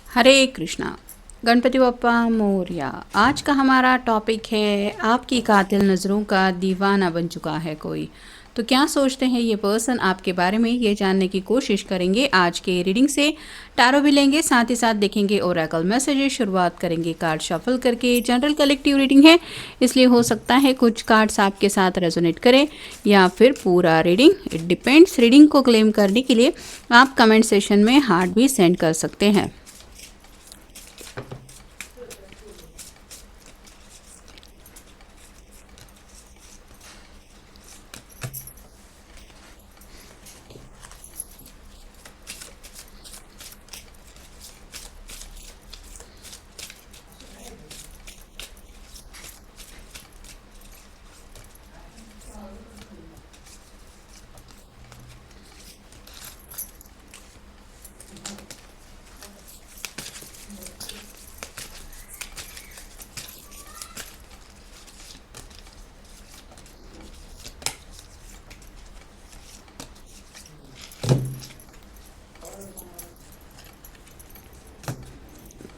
हरे कृष्णा। गणपति बप्पा मोरया। आज का हमारा टॉपिक है आपकी कातिल नज़रों का दीवाना बन चुका है कोई। तो क्या सोचते हैं ये पर्सन आपके बारे में, ये जानने की कोशिश करेंगे आज के रीडिंग से। टारो भी लेंगे, साथ ही साथ देखेंगे ओरेकल मैसेजेस। शुरुआत करेंगे कार्ड शफल करके। जनरल कलेक्टिव रीडिंग है, इसलिए हो सकता है कुछ कार्ड्स आपके साथ रेजोनेट करें या फिर पूरा रीडिंग, इट डिपेंड्स। रीडिंग को क्लेम करने के लिए आप कमेंट सेशन में हार्ट भी सेंड कर सकते हैं।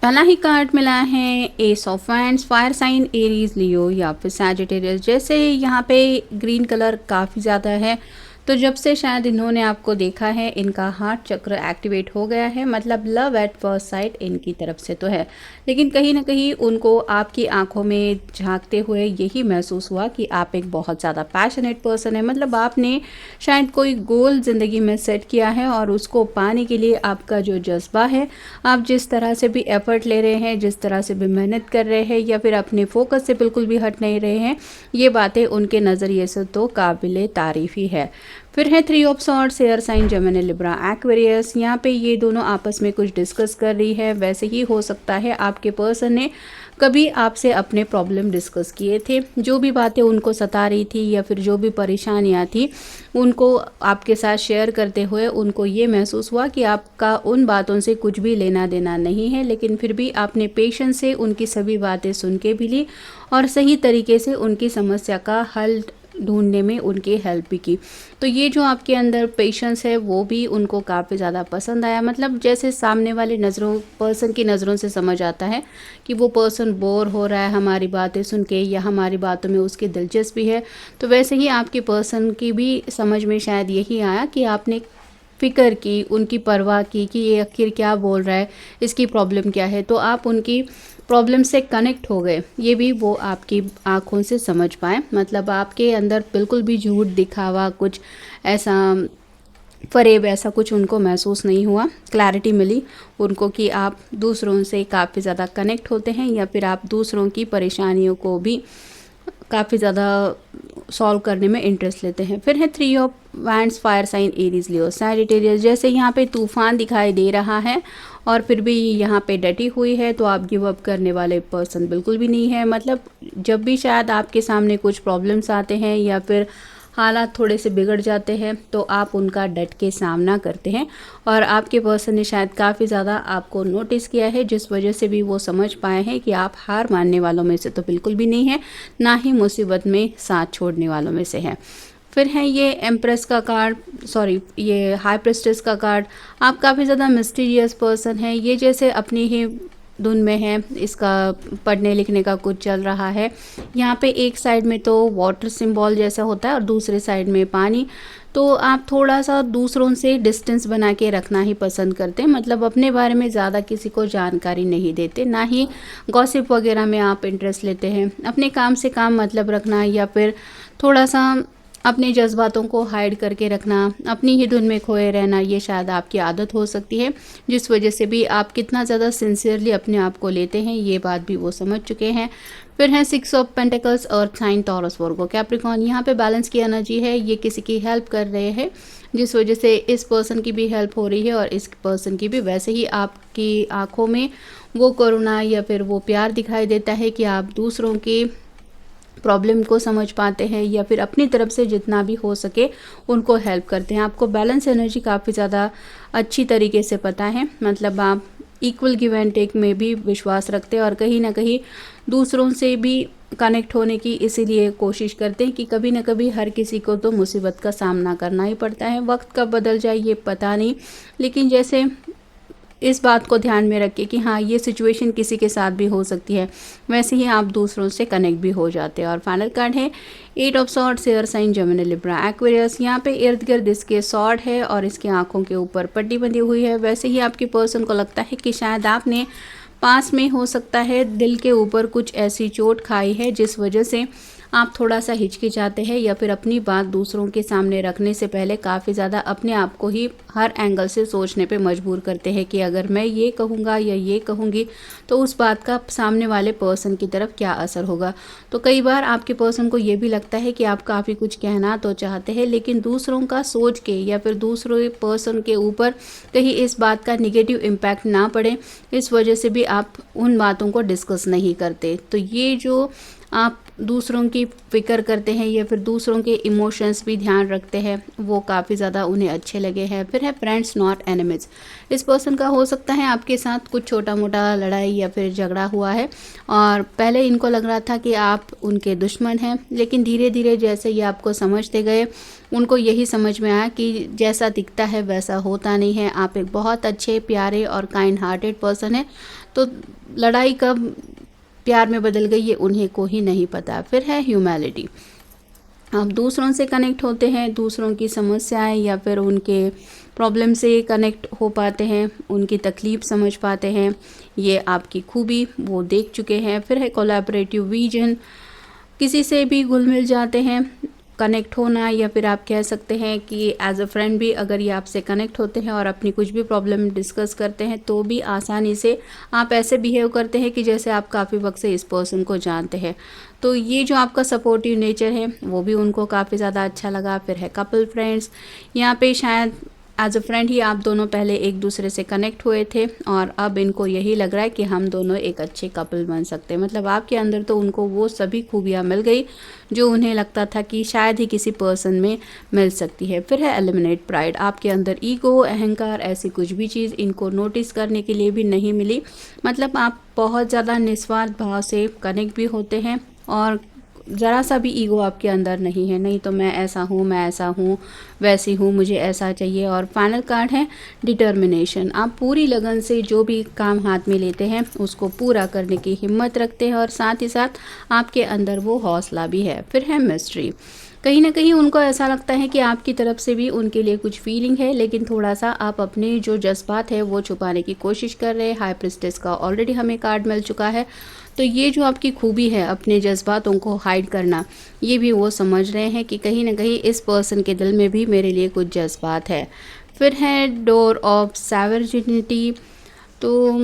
पहला ही कार्ड मिला है ace of wands, fire sign Aries, Leo या फिर सैजिटेरियस। जैसे यहाँ पे ग्रीन कलर काफ़ी ज़्यादा है, तो जब से शायद इन्होंने आपको देखा है इनका हार्ट चक्र एक्टिवेट हो गया है, मतलब लव एट फर्स्ट साइट इनकी तरफ से तो है। लेकिन कहीं ना कहीं उनको आपकी आंखों में झांकते हुए यही महसूस हुआ कि आप एक बहुत ज़्यादा पैशनेट पर्सन है। मतलब आपने शायद कोई गोल ज़िंदगी में सेट किया है और उसको पाने के लिए आपका जो जज्बा है, आप जिस तरह से भी एफर्ट ले रहे हैं, जिस तरह से भी मेहनत कर रहे हैं या फिर अपने फोकस से बिल्कुल भी हट नहीं रहे हैं, ये बातें उनके नज़रिए से तो काबिले तारीफ़ ही है। फिर है three of swords, air sign Gemini Libra Aquarius. यहाँ पे ये दोनों आपस में कुछ डिस्कस कर रही है। वैसे ही हो सकता है आपके पर्सन ने कभी आपसे अपने प्रॉब्लम डिस्कस किए थे, जो भी बातें उनको सता रही थी या फिर जो भी परेशानियाँ थी उनको आपके साथ शेयर करते हुए उनको ये महसूस हुआ कि आपका उन बातों से कुछ भी लेना देना नहीं है। लेकिन फिर भी आपने पेशेंस से उनकी सभी बातें सुन के भी ली और सही तरीके से उनकी समस्या का हल ढूंढने में उनकी हेल्प भी की। तो ये जो आपके अंदर पेशेंस है वो भी उनको काफ़ी ज़्यादा पसंद आया। मतलब जैसे सामने वाले नज़रों पर्सन की नज़रों से समझ आता है कि वो पर्सन बोर हो रहा है हमारी बातें सुन के या हमारी बातों में उसकी दिलचस्पी है, तो वैसे ही आपके पर्सन की भी समझ में शायद यही आया कि आपने फ़िक्र की, उनकी परवाह की कि ये आखिर क्या बोल रहा है, इसकी प्रॉब्लम क्या है। तो आप उनकी प्रॉब्लम से कनेक्ट हो गए, ये भी वो आपकी आँखों से समझ पाए। मतलब आपके अंदर बिल्कुल भी झूठ दिखावा कुछ ऐसा फ़रेब ऐसा कुछ उनको महसूस नहीं हुआ। क्लैरिटी मिली उनको कि आप दूसरों से काफ़ी ज़्यादा कनेक्ट होते हैं या फिर आप दूसरों की परेशानियों को भी काफ़ी ज़्यादा सॉल्व करने में इंटरेस्ट लेते हैं। फिर है three of wands, fire sign Aries, Leo Sagittarius. जैसे यहाँ पे तूफान दिखाई दे रहा है और फिर भी यहाँ पे डटी हुई है, तो आप गिव अप करने वाले पर्सन बिल्कुल भी नहीं है। मतलब जब भी शायद आपके सामने कुछ प्रॉब्लम्स आते हैं या फिर हालात थोड़े से बिगड़ जाते हैं तो आप उनका डट के सामना करते हैं। और आपके पर्सन ने शायद काफ़ी ज़्यादा आपको नोटिस किया है, जिस वजह से भी वो समझ पाए हैं कि आप हार मानने वालों में से तो बिल्कुल भी नहीं है, ना ही मुसीबत में साथ छोड़ने वालों में से है। फिर है ये एम्प्रेस का कार्ड, सॉरी ये हाई प्रेस्टेस का कार्ड। आप काफ़ी ज़्यादा मिस्टीरियस पर्सन है, ये जैसे अपनी ही धुन में है, इसका पढ़ने लिखने का कुछ चल रहा है। यहाँ पे एक साइड में तो वाटर सिंबल जैसा होता है और दूसरे साइड में पानी। तो आप थोड़ा सा दूसरों से डिस्टेंस बना के रखना ही पसंद करते हैं। मतलब अपने बारे में ज़्यादा किसी को जानकारी नहीं देते, ना ही गॉसिप वगैरह में आप इंटरेस्ट लेते हैं। अपने काम से काम मतलब रखना या फिर थोड़ा सा अपने जज्बातों को हाइड करके रखना, अपनी ही धुन में खोए रहना, ये शायद आपकी आदत हो सकती है, जिस वजह से भी आप कितना ज़्यादा सिंसियरली अपने आप को लेते हैं ये बात भी वो समझ चुके हैं। फिर है six of pentacles, earth sign, Taurus, Virgo, Capricorn. यहाँ पे बैलेंस की एनर्जी है, ये किसी की हेल्प कर रहे हैं, जिस वजह से इस पर्सन की भी हेल्प हो रही है और इस पर्सन की भी। वैसे ही आपकी आंखों में वो करुणा या फिर वो प्यार दिखाई देता है कि आप दूसरों की प्रॉब्लम को समझ पाते हैं या फिर अपनी तरफ से जितना भी हो सके उनको हेल्प करते हैं। आपको बैलेंस एनर्जी काफ़ी ज़्यादा अच्छी तरीके से पता है। मतलब आप इक्वल गिव एंड टेक में भी विश्वास रखते हैं और कहीं ना कहीं दूसरों से भी कनेक्ट होने की इसीलिए कोशिश करते हैं कि कभी ना कभी हर किसी को तो मुसीबत का सामना करना ही पड़ता है। वक्त कब बदल जाए ये पता नहीं, लेकिन जैसे इस बात को ध्यान में रखें कि हाँ, ये सिचुएशन किसी के साथ भी हो सकती है, वैसे ही आप दूसरों से कनेक्ट भी हो जाते हैं। और फाइनल कार्ड है 8 of swords, air sign Gemini Libra Aquarius. यहाँ पे इर्द गिर्द इसके सॉर्ड है और इसकी आंखों के ऊपर पट्टी बंधी हुई है। वैसे ही आपके पर्सन को लगता है कि शायद आपने पास में हो सकता है दिल के ऊपर कुछ ऐसी चोट खाई है जिस वजह से आप थोड़ा सा हिचकिचाते हैं या फिर अपनी बात दूसरों के सामने रखने से पहले काफ़ी ज़्यादा अपने आप को ही हर एंगल से सोचने पे मजबूर करते हैं कि अगर मैं ये कहूँगा या ये कहूँगी तो उस बात का सामने वाले पर्सन की तरफ क्या असर होगा। तो कई बार आपके पर्सन को ये भी लगता है कि आप काफ़ी कुछ कहना तो चाहते हैं, लेकिन दूसरों का सोच के या फिर दूसरे पर्सन के ऊपर कहीं इस बात का निगेटिव इम्पैक्ट ना पड़े, इस वजह से भी आप उन बातों को डिस्कस नहीं करते। तो ये जो आप दूसरों की फ़िक्र करते हैं या फिर दूसरों के इमोशंस भी ध्यान रखते हैं, वो काफ़ी ज़्यादा उन्हें अच्छे लगे हैं। फिर है फ्रेंड्स नॉट एनिमीज। इस पर्सन का हो सकता है आपके साथ कुछ छोटा मोटा लड़ाई या फिर झगड़ा हुआ है और पहले इनको लग रहा था कि आप उनके दुश्मन हैं, लेकिन धीरे धीरे जैसे ये आपको समझते गए उनको यही समझ में आया कि जैसा दिखता है वैसा होता नहीं है। आप एक बहुत अच्छे, प्यारे और काइंड हार्टेड पर्सन है। तो लड़ाई कब प्यार में बदल गई ये उन्हें को ही नहीं पता। फिर है ह्यूमैनिटी। आप दूसरों से कनेक्ट होते हैं, दूसरों की समस्याएं या फिर उनके प्रॉब्लम से कनेक्ट हो पाते हैं, उनकी तकलीफ़ समझ पाते हैं, ये आपकी खूबी वो देख चुके हैं। फिर है कोलैबोरेटिव विजन। किसी से भी घुल मिल जाते हैं, कनेक्ट होना, या फिर आप कह सकते हैं कि एज अ फ्रेंड भी अगर ये आपसे कनेक्ट होते हैं और अपनी कुछ भी प्रॉब्लम डिस्कस करते हैं तो भी आसानी से आप ऐसे बिहेव करते हैं कि जैसे आप काफ़ी वक्त से इस पर्सन को जानते हैं। तो ये जो आपका सपोर्टिव नेचर है वो भी उनको काफ़ी ज़्यादा अच्छा लगा। फिर है कपल फ्रेंड्स। यहाँ पे शायद एज अ फ्रेंड ही आप दोनों पहले एक दूसरे से कनेक्ट हुए थे और अब इनको यही लग रहा है कि हम दोनों एक अच्छे कपल बन सकते हैं। मतलब आपके अंदर तो उनको वो सभी खूबियाँ मिल गई जो उन्हें लगता था कि शायद ही किसी पर्सन में मिल सकती है। फिर है एलिमिनेट प्राइड। आपके अंदर ईगो, अहंकार, ऐसी कुछ भी चीज़ इनको नोटिस करने के लिए भी नहीं मिली। मतलब आप बहुत ज़्यादा निस्वार्थ भाव से कनेक्ट भी होते हैं और ज़रा सा भी ईगो आपके अंदर नहीं है, नहीं तो मैं ऐसा हूँ, मैं ऐसा हूँ, वैसी हूँ, मुझे ऐसा चाहिए। और फाइनल कार्ड है डिटर्मिनेशन। आप पूरी लगन से जो भी काम हाथ में लेते हैं उसको पूरा करने की हिम्मत रखते हैं और साथ ही साथ आपके अंदर वो हौसला भी है। फिर है मिस्ट्री। कहीं ना कहीं उनको ऐसा लगता है कि आपकी तरफ से भी उनके लिए कुछ फीलिंग है, लेकिन थोड़ा सा आप अपने जो जज्बात है वो छुपाने की कोशिश कर रहे हैं। हाई प्रिस्टेस का ऑलरेडी हमें कार्ड मिल चुका है। तो ये जो आपकी खूबी है अपने जज्बातों को हाइड करना, ये भी वो समझ रहे हैं कि कहीं ना कहीं इस पर्सन के दिल में भी मेरे लिए कुछ जज्बात है। फिर है डोर ऑफ सैवर्जिनिटी। तो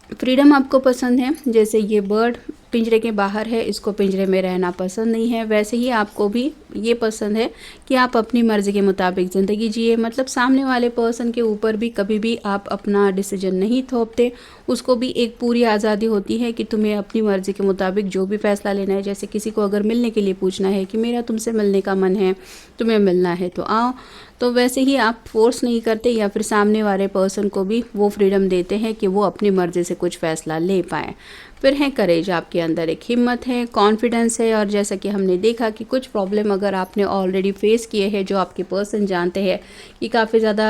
फ्रीडम आपको पसंद है, जैसे ये बर्ड पिंजरे के बाहर है, इसको पिंजरे में रहना पसंद नहीं है, वैसे ही आपको भी ये पसंद है कि आप अपनी मर्ज़ी के मुताबिक ज़िंदगी जिए। मतलब सामने वाले पर्सन के ऊपर भी कभी भी आप अपना डिसीजन नहीं थोपते, उसको भी एक पूरी आज़ादी होती है कि तुम्हें अपनी मर्ज़ी के मुताबिक जो भी फ़ैसला लेना है। जैसे किसी को अगर मिलने के लिए पूछना है कि मेरा तुमसे मिलने का मन है, तुम्हें मिलना है तो आओ, तो वैसे ही आप फोर्स नहीं करते या फिर सामने वाले पर्सन को भी वो फ्रीडम देते हैं कि वो अपनी मर्ज़ी से कुछ फ़ैसला ले पाएँ। फिर है करेज। आपके अंदर एक हिम्मत है, कॉन्फिडेंस है, और जैसा कि हमने देखा कि कुछ प्रॉब्लम अगर आपने ऑलरेडी फेस किए हैं जो आपके पर्सन जानते हैं कि काफ़ी ज़्यादा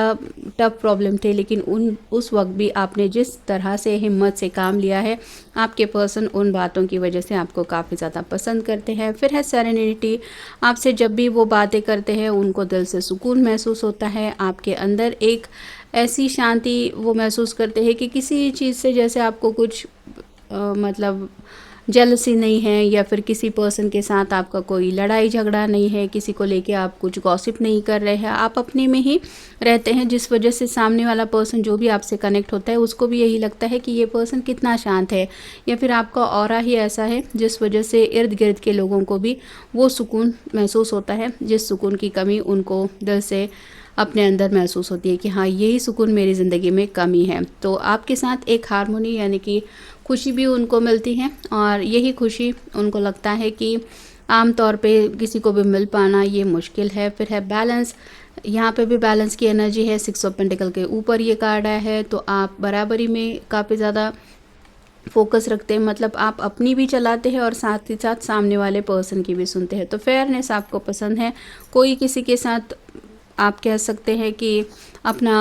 टफ प्रॉब्लम थे, लेकिन उस वक्त भी आपने जिस तरह से हिम्मत से काम लिया है, आपके पर्सन उन बातों की वजह से आपको काफ़ी ज़्यादा पसंद करते हैं। फिर है सेरेनिटी। आपसे जब भी वो बातें करते हैं उनको दिल से सुकून महसूस होता है। आपके अंदर एक ऐसी शांति वो महसूस करते हैं कि किसी चीज़ से जैसे आपको कुछ मतलब जेलसी नहीं है या फिर किसी पर्सन के साथ आपका कोई लड़ाई झगड़ा नहीं है, किसी को लेके आप कुछ गॉसिप नहीं कर रहे हैं, आप अपने में ही रहते हैं, जिस वजह से सामने वाला पर्सन जो भी आपसे कनेक्ट होता है उसको भी यही लगता है कि ये पर्सन कितना शांत है, या फिर आपका ऑरा ही ऐसा है जिस वजह से इर्द गिर्द के लोगों को भी वो सुकून महसूस होता है, जिस सुकून की कमी उनको दिल से अपने अंदर महसूस होती है कि हाँ, यही सुकून मेरी ज़िंदगी में कमी है। तो आपके साथ एक हारमोनी यानी कि खुशी भी उनको मिलती है, और यही खुशी उनको लगता है कि आम तौर पे किसी को भी मिल पाना ये मुश्किल है। फिर है बैलेंस। यहाँ पे भी बैलेंस की एनर्जी है। 6 ऑफ पेंटिकल के ऊपर ये कार्ड आया है, तो आप बराबरी में काफ़ी ज़्यादा फोकस रखते हैं। मतलब आप अपनी भी चलाते हैं और साथ ही साथ सामने वाले पर्सन की भी सुनते हैं। तो फेयरनेस आपको पसंद है। कोई किसी के साथ आप कह सकते हैं कि अपना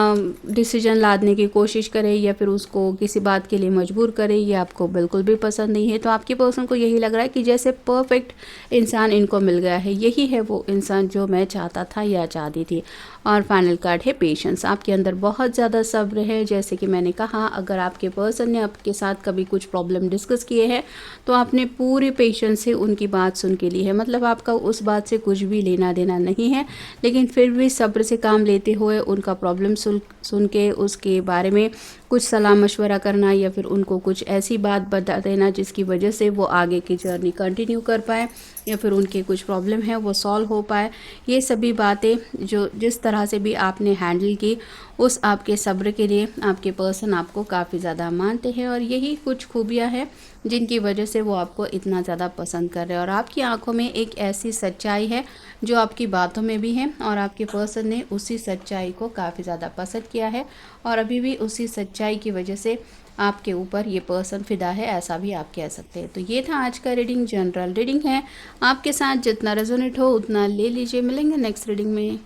डिसीजन लादने की कोशिश करे या फिर उसको किसी बात के लिए मजबूर करे, ये आपको बिल्कुल भी पसंद नहीं है। तो आपके पर्सन को यही लग रहा है कि जैसे परफेक्ट इंसान इनको मिल गया है, यही है वो इंसान जो मैं चाहता था या चाहती थी। और फाइनल कार्ड है पेशेंस। आपके अंदर बहुत ज़्यादा सब्र है। जैसे कि मैंने कहा, अगर आपके पर्सन ने आपके साथ कभी कुछ प्रॉब्लम डिस्कस किए हैं तो आपने पूरे पेशेंस से उनकी बात सुन के ली है। मतलब आपका उस बात से कुछ भी लेना देना नहीं है, लेकिन फिर भी सब्र से काम लेते हुए उनका प्रॉब्लम सुन के उसके बारे में कुछ सलाह मशवरा करना या फिर उनको कुछ ऐसी बात बता देना जिसकी वजह से वो आगे की जर्नी कंटिन्यू कर पाए या फिर उनके कुछ प्रॉब्लम है वो सॉल्व हो पाए। ये सभी बातें जो जिस तरह से भी आपने हैंडल की, उस आपके सब्र के लिए आपके पर्सन आपको काफ़ी ज़्यादा मानते हैं। और यही कुछ खूबियाँ हैं जिनकी वजह से वो आपको इतना ज़्यादा पसंद कर रहे हैं। और आपकी आंखों में एक ऐसी सच्चाई है जो आपकी बातों में भी है, और आपके पर्सन ने उसी सच्चाई को काफ़ी ज़्यादा पसंद किया है और अभी भी उसी सच्चाई की वजह से आपके ऊपर ये पर्सन फिदा है, ऐसा भी आप कह सकते हैं। तो ये था आज का रीडिंग, जनरल रीडिंग है। आपके साथ जितना रेजोनेट हो उतना ले लीजिए। मिलेंगे नेक्स्ट रीडिंग में।